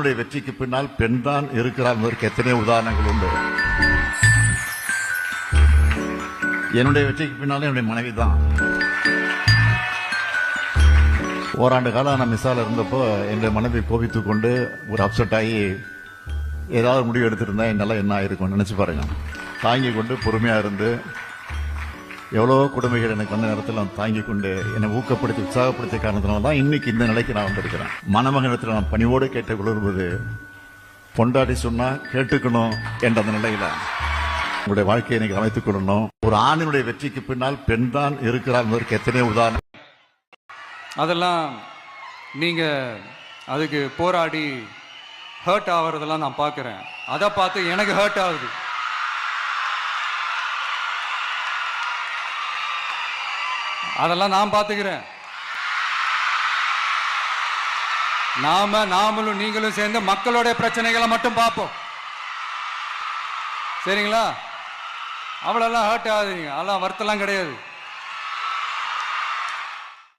வெற்றிக்கு பின்னால் பெண் தான் இருக்கிறார் என்பதற்கு எத்தனை உதாரணங்கள் உண்டு. என்னுடைய வெற்றிக்கு பின்னாலே என்னுடைய மனைவி தான். ஓராண்டு காலம் நான் மிஸ்ஸால இருந்தப்போ என்னுடைய மனைவி கோபித்து கொண்டு ஒரு அப்செட் ஆகி ஏதாவது முடிவு எடுத்திருந்தா என்னால என்ன ஆயிருக்கும் நினைச்சு பாருங்க. தாங்கி கொண்டு பொறுமையா இருந்து எவ்வளோ கொடுமைகள் எனக்கு வந்த நேரத்தில் நான் தாங்கி கொண்டு என்னை ஊக்கப்படுத்தி உற்சாகப்படுத்திய காரணத்தினால தான் இன்னைக்கு இந்த நிலைக்கு நான் வந்திருக்கிறேன். மணமகனத்தில் நான் பணிவோடு கேட்டுக் கொள்வது பொண்டாட்டி சொன்னா கேட்டுக்கணும் என்ற அந்த நிலையில உங்களுடைய வாழ்க்கையை இன்னைக்கு அமைத்துக் கொள்ளணும். ஒரு ஆணினுடைய வெற்றிக்கு பின்னால் பெண் தான் இருக்கிறார் என்பதற்கு எத்தனை உதாரணம். அதெல்லாம் நீங்க அதுக்கு போராடி ஹர்ட் ஆகிறதெல்லாம் நான் பார்க்குறேன். அதை பார்த்து எனக்கு ஹர்ட் ஆகுது. அதெல்லாம் நான் பார்த்துக்கிறேன். நாமளும் நீங்களும் சேர்ந்து மக்களுடைய பிரச்சனைகளை மட்டும் பார்ப்போம். சரிங்களா? அவ்வளோலாம் ஹர்ட் ஆகுதுங்க. அதெல்லாம் வருத்தம்லாம் கிடையாது.